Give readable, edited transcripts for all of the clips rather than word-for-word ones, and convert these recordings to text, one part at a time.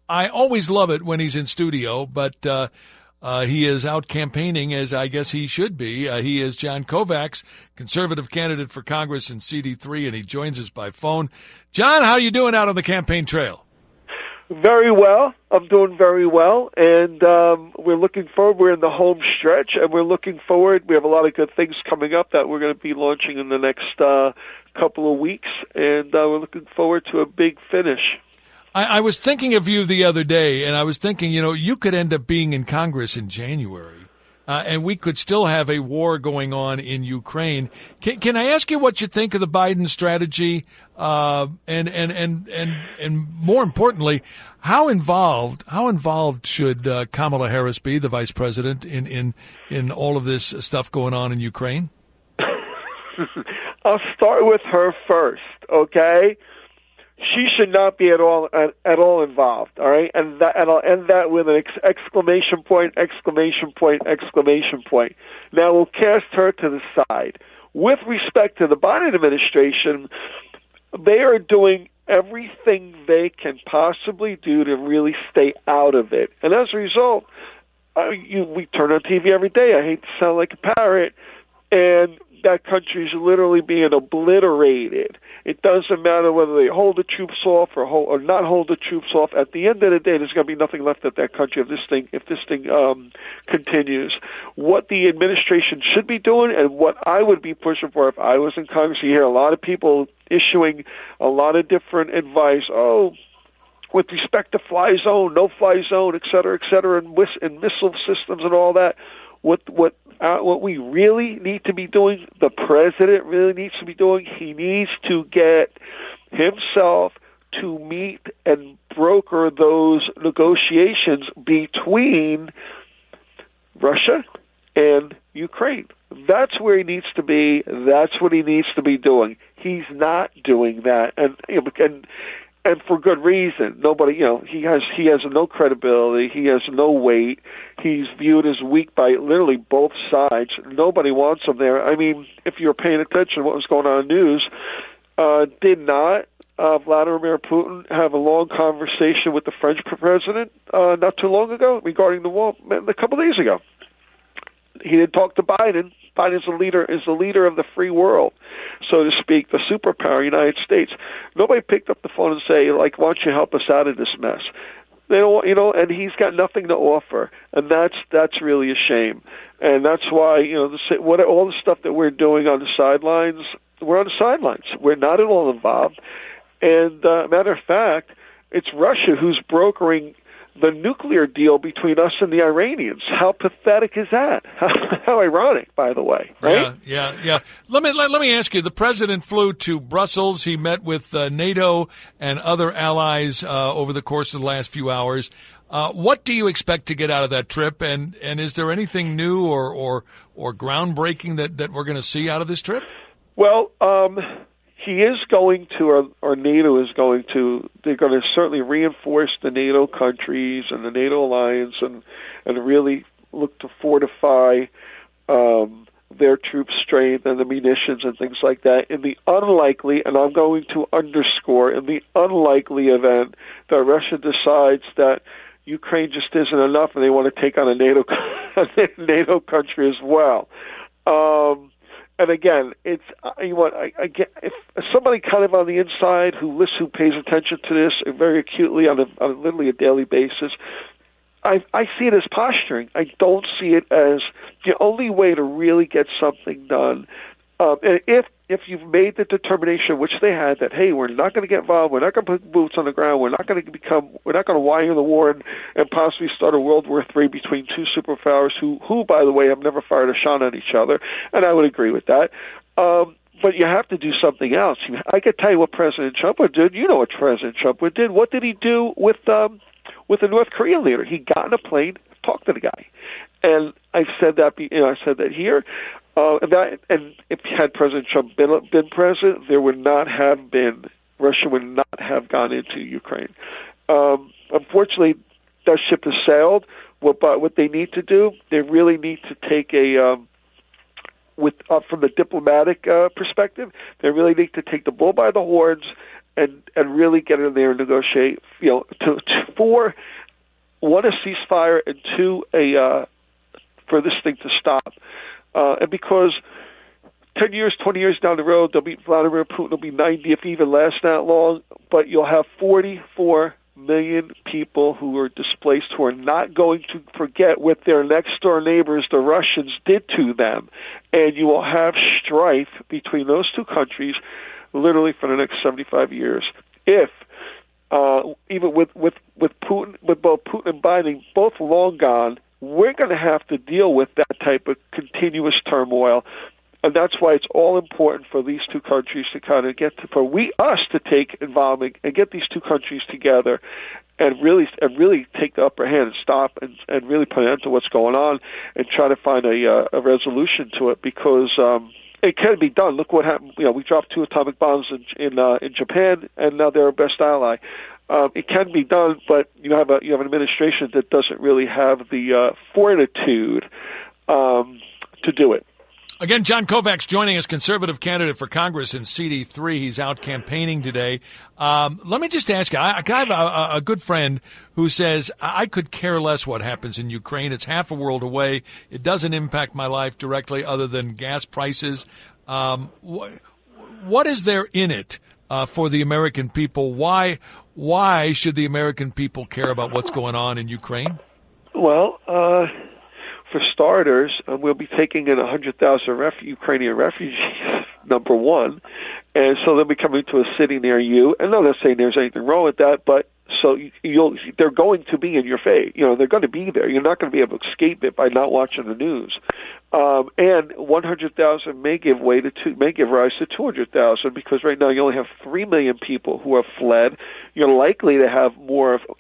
I always love it when he's in studio, but he is out campaigning, as I guess he should be. He is John Kovacs, conservative candidate for Congress in CD3, and he joins us by phone. John, how you doing out on the campaign trail? Very well. I'm doing very well, and we're looking forward. We're in the home stretch, and we're looking forward. We have a lot of good things coming up that we're going to be launching in the next couple of weeks, and we're looking forward to a big finish. I was thinking of you the other day, and I was thinking, you could end up being in Congress in January, and we could still have a war going on in Ukraine. Can I ask you what you think of the Biden strategy, and more importantly, how involved should Kamala Harris be, the vice president, in all of this stuff going on in Ukraine? I'll start with her first, okay? She should not be at all involved, all right? And I'll end that with an exclamation point, exclamation point, exclamation point. Now we'll cast her to the side. With respect to the Biden administration, they are doing everything they can possibly do to really stay out of it. And as a result, we turn on TV every day. I hate to sound like a parrot, and that country is literally being obliterated. It doesn't matter whether they hold the troops off or not hold the troops off. At the end of the day, there's going to be nothing left of that country if this thing continues. What the administration should be doing, and what I would be pushing for if I was in Congress, you hear a lot of people issuing a lot of different advice. With respect to fly zone, no fly zone, et cetera, and missile systems and all that. What we really need to be doing, the president really needs to be doing, he needs to get himself to meet and broker those negotiations between Russia and Ukraine. That's where he needs to be. That's what he needs to be doing. He's not doing that, and for good reason. Nobody, he has no credibility. He has no weight. He's viewed as weak by literally both sides. Nobody wants him there. I mean, if you're paying attention to what was going on in the news, did not Vladimir Putin have a long conversation with the French president not too long ago regarding the war? A couple of days ago. He didn't talk to Biden. Biden is the leader of the free world, so to speak, the superpower, United States. Nobody picked up the phone and say, why don't you help us out of this mess? They don't, and he's got nothing to offer, and that's really a shame. And that's why, all the stuff that we're doing on the sidelines, we're on the sidelines. We're not at all involved. And matter of fact, it's Russia who's brokering the nuclear deal between us and the Iranians. How pathetic is that? How ironic, by the way, right? Yeah. Let me ask you. The president flew to Brussels. He met with NATO and other allies over the course of the last few hours. What do you expect to get out of that trip? And is there anything new or groundbreaking that we're going to see out of this trip? Well, he is going to, or NATO is going to, they're going to certainly reinforce the NATO countries and the NATO alliance and really look to fortify their troop strength and the munitions and things like that. In the unlikely, and I'm going to underscore, in the unlikely event that Russia decides that Ukraine just isn't enough and they want to take on a NATO country as well. And again, it's I get if somebody kind of on the inside who pays attention to this very acutely on literally a daily basis, I see it as posturing. I don't see it as the only way to really get something done. And if you've made the determination, which they had, that hey, we're not going to get involved, we're not going to put boots on the ground, we're not going to wire the war and possibly start a World War III between two superpowers who, by the way, have never fired a shot on each other, and I would agree with that. But you have to do something else. I can tell you what President Trump would do. You know what President Trump would do. What did he do with the North Korean leader? He got in a plane, talked to the guy, and I've said that. I said that here. And if had President Trump been president, Russia would not have gone into Ukraine. Unfortunately, that ship has sailed. What they need to do, they really need to take from the diplomatic perspective, they really need to take the bull by the horns and really get in there and negotiate. For one, a ceasefire, and two, for this thing to stop. And because 10 years, 20 years down the road, Vladimir Putin will be 90 if he even lasts that long, but you'll have 44 million people who are displaced who are not going to forget what their next-door neighbors, the Russians, did to them. And you will have strife between those two countries literally for the next 75 years. If, even with Putin, with both Putin and Biden both long gone, we're going to have to deal with that type of continuous turmoil. And that's why it's all important for these two countries to kind of us to take involvement and get these two countries together and really take the upper hand and stop and really put an end to what's going on and try to find a resolution to it, because it can be done. Look what happened. We dropped 2 atomic bombs in Japan, and now they're our best ally. It can be done, but you have an administration that doesn't really have the fortitude to do it. Again, John Kovacs joining us, conservative candidate for Congress in CD3. He's out campaigning today. Let me just ask you, I have a good friend who says, I could care less what happens in Ukraine. It's half a world away. It doesn't impact my life directly other than gas prices. What is there in it for the American people? Why should the American people care about what's going on in Ukraine? Well, for starters, we'll be taking in 100,000 Ukrainian refugees, number one, and so they'll be coming to a city near you. And I'm not saying there's anything wrong with that, but so they're going to be in your face. They're going to be there. You're not going to be able to escape it by not watching the news. And 100,000 may give rise to 200,000, because right now you only have 3 million people who have fled. You're likely to have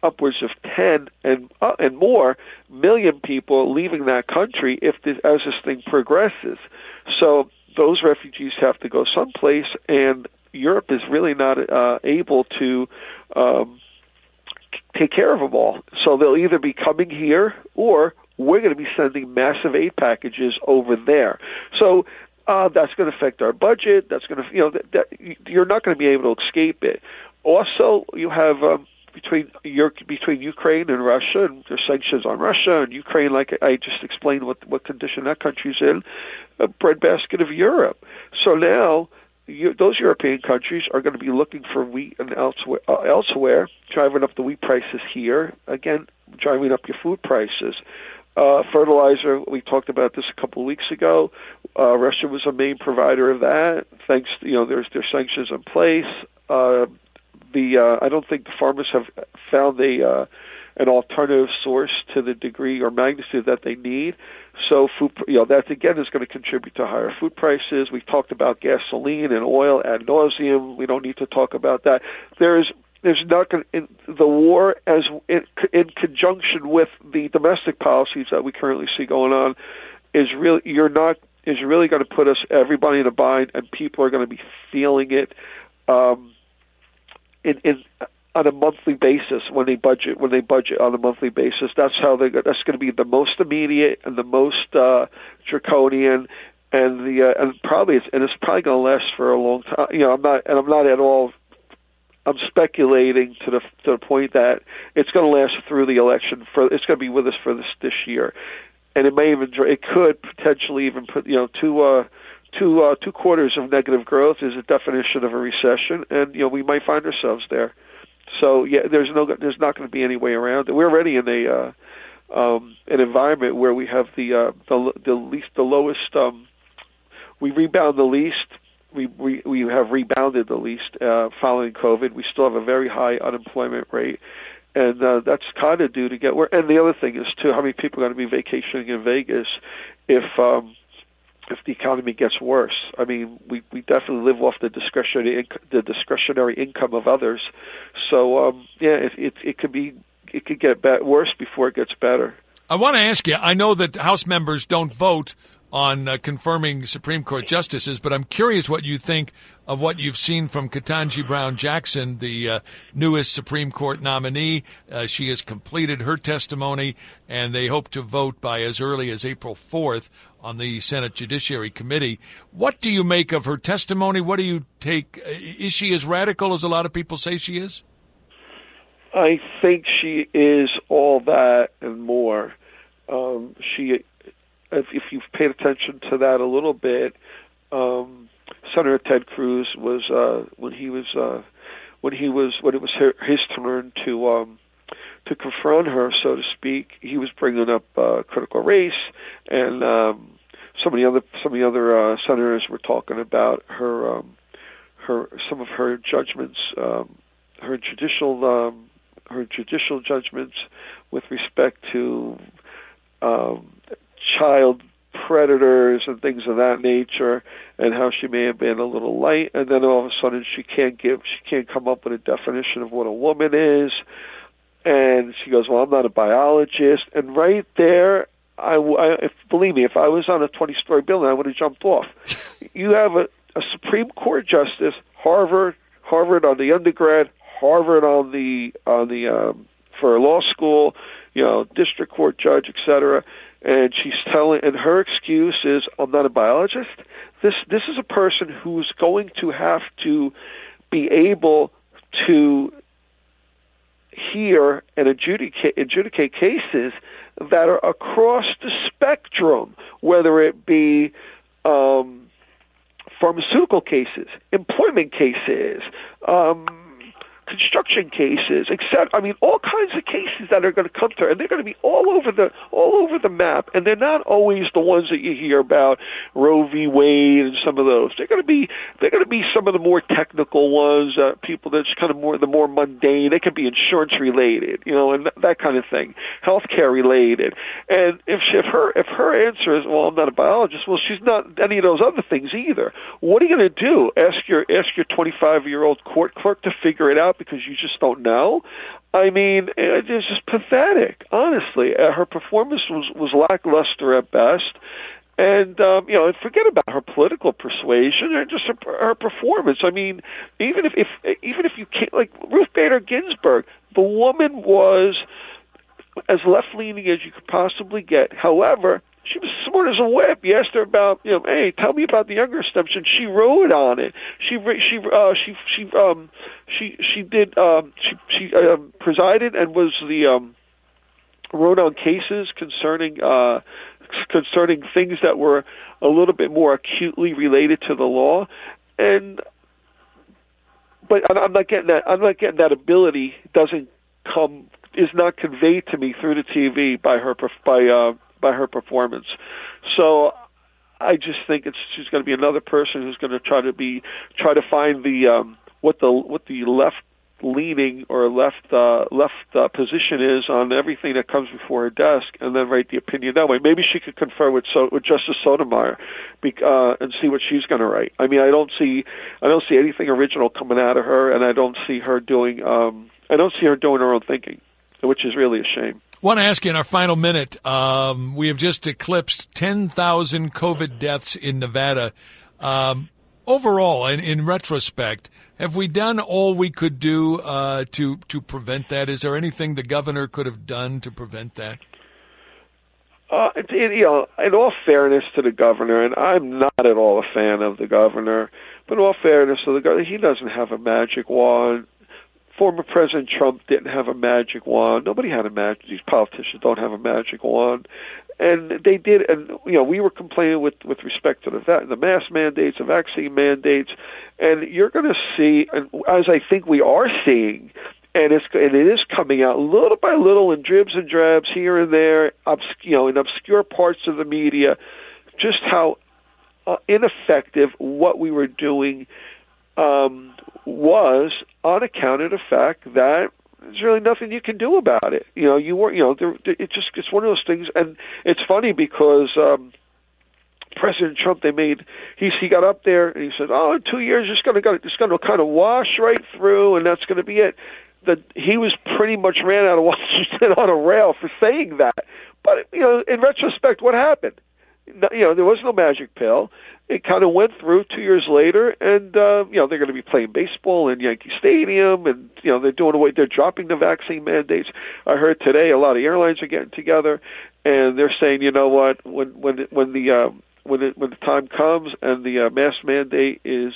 upwards of 10 and more million people leaving that country as this thing progresses. So those refugees have to go someplace, and Europe is really not able to take care of them all. So they'll either be coming here, or we're going to be sending massive aid packages over there. So that's going to affect our budget. That's going to, you're not going to be able to escape it. Also, you have between Ukraine and Russia, and there's sanctions on Russia and Ukraine, like I just explained what condition that country's in, a breadbasket of Europe. So now those European countries are going to be looking for wheat and elsewhere, driving up the wheat prices here, again, driving up your food prices. Fertilizer, we talked about this a couple of weeks ago. Russia was a main provider of that. Thanks, there's sanctions in place. I don't think the farmers have found an alternative source to the degree or magnitude that they need. So food, that again is going to contribute to higher food prices. We've talked about gasoline and oil ad nauseum. We don't need to talk about that. There's not going to, the war as in conjunction with the domestic policies that we currently see going on is really going to put everybody in a bind, and people are going to be feeling it on a monthly basis when they budget on a monthly basis. That's going to be the most immediate and the most draconian, and it's probably going to last for a long time. I'm not at all. I'm speculating to the point that it's going to last through the election. It's going to be with us for this year, and it could potentially even put two quarters of negative growth is a definition of a recession, and we might find ourselves there. So there's not going to be any way around it. We're already in an environment where we have the lowest. We rebound the least. We have rebounded the least following COVID. We still have a very high unemployment rate, and that's kind of due to get where. And the other thing is too, how many people are going to be vacationing in Vegas if the economy gets worse? I mean, we definitely live off the discretionary income of others. So it could get worse before it gets better. I want to ask you, I know that House members don't vote on confirming Supreme Court justices, but I'm curious what you think of what you've seen from Ketanji Brown Jackson, the newest Supreme Court nominee. She has completed her testimony, and they hope to vote by as early as April 4th on the Senate Judiciary Committee. What do you make of her testimony? What do you take? Is she as radical as a lot of people say she is? I think she is all that and more. If you've paid attention to that a little bit, Senator Ted Cruz was when it was his turn to confront her, so to speak. He was bringing up critical race, and some of the other senators were talking about some of her judgments, her judicial judgments with respect to child predators and things of that nature, and how she may have been a little light, and then all of a sudden she can't come up with a definition of what a woman is, and she goes, "Well, I'm not a biologist," and right there, believe me, if I was on a 20-story building, I would have jumped off. You have a Supreme Court justice, Harvard on the undergrad, Harvard on the for law school, district court judge, etc. And and her excuse is, "I'm not a biologist." This is a person who's going to have to be able to hear and adjudicate cases that are across the spectrum, whether it be pharmaceutical cases, employment cases, construction cases, except all kinds of cases that are going to come to her, and they're going to be all over the map, and they're not always the ones that you hear about, Roe v. Wade and some of those. They're going to be some of the more technical ones, people that's kind of the more mundane. They could be insurance related, and that kind of thing, healthcare related. And if her answer is, "Well, I'm not a biologist," well, she's not any of those other things either. What are you going to do? Ask your 25-year-old court clerk to figure it out because you just don't know? It's just pathetic, honestly. Her performance was lackluster at best, and forget about her political persuasion and just her performance. Even if you can't, like Ruth Bader Ginsburg, the woman was as left-leaning as you could possibly get. However, she was smart as a whip. You asked her about, hey, tell me about the Younger steps, and she wrote on it. She presided and was wrote on cases concerning things that were a little bit more acutely related to the law, but I'm not getting that. I'm not getting that ability. Is not conveyed to me through the TV by her performance. So I just think she's going to be another person who's going to try to find what the left leaning or left position is on everything that comes before her desk, and then write the opinion that way. Maybe she could confer with Justice Sotomayor and see what she's going to write. I don't see anything original coming out of her, and I don't see her doing her own thinking, which is really a shame. I want to ask you in our final minute, we have just eclipsed 10,000 COVID deaths in Nevada. Overall, in retrospect, have we done all we could do to prevent that? Is there anything the governor could have done to prevent that? In all fairness to the governor, and I'm not at all a fan of the governor, but in all fairness to the governor, he doesn't have a magic wand. Former President Trump didn't have a magic wand. Nobody had a magic. These politicians don't have a magic wand, and they did. And we were complaining with respect to the mask mandates, the vaccine mandates, and you're going to see, and as I think we are seeing, and it is coming out little by little in dribs and drabs here and there, in obscure parts of the media, just how ineffective what we were doing was on account of the fact that there's really nothing you can do about it. It's one of those things, and it's funny because President Trump, he got up there and he said, "Oh, in 2 years it's going to kind of wash right through, and that's going to be it." He was pretty much ran out of Washington on a rail for saying that. But, in retrospect, what happened? There was no magic pill. It kind of went through 2 years later, and they're going to be playing baseball in Yankee Stadium, and they're dropping the vaccine mandates. I heard today a lot of airlines are getting together, and they're saying, you know what, when the time comes and the mask mandate is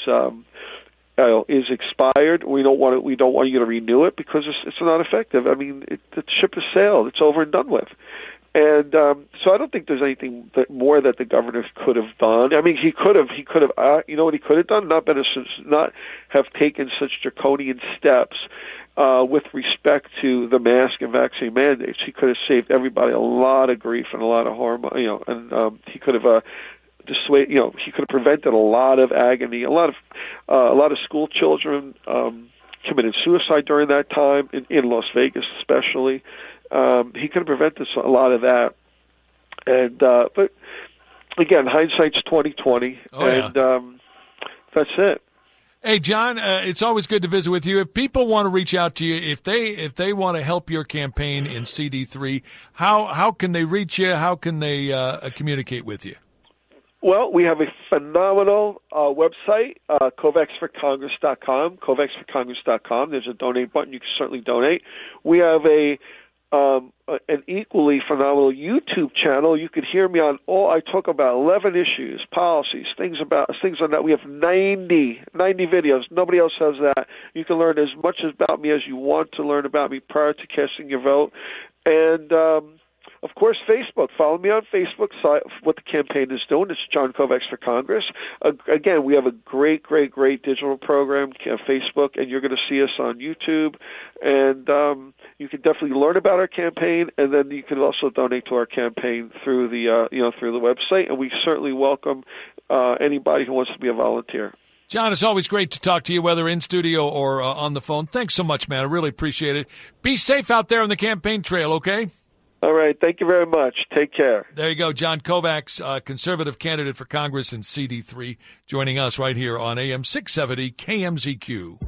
expired, we don't want you to renew it because it's not effective. I mean, the ship has sailed. It's over and done with. And so I don't think there's anything more that the governor could have done. I mean, he could have. You know what he could have done? Not have taken such draconian steps with respect to the mask and vaccine mandates. He could have saved everybody a lot of grief and a lot of harm. And he could have dissuaded. He could have prevented a lot of agony. A lot of school children committed suicide during that time in Las Vegas, especially. He could have prevented a lot of that, and but again, hindsight's 20/20, and that's it. Hey, John, it's always good to visit with you. If people want to reach out to you, if they want to help your campaign in CD3, how can they reach you? How can they communicate with you? Well, we have a phenomenal website, COVAXforCongress.com, COVAXforCongress.com. There's a donate button. You can certainly donate. We have an equally phenomenal YouTube channel. You could hear me on I talk about 11 issues, policies, things on that. We have 90 videos. Nobody else has that. You can learn as much about me as you want to learn about me prior to casting your vote. And, of course, Facebook. Follow me on Facebook. What the campaign is doing. It's John Kovacs for Congress. Again, we have a great digital program, Facebook, and you're going to see us on YouTube. And you can definitely learn about our campaign, and then you can also donate to our campaign through the through the website. And we certainly welcome anybody who wants to be a volunteer. John, it's always great to talk to you, whether in studio or on the phone. Thanks so much, man. I really appreciate it. Be safe out there on the campaign trail, okay? All right. Thank you very much. Take care. There you go. John Kovacs, conservative candidate for Congress in CD3, joining us right here on AM 670 KMZQ.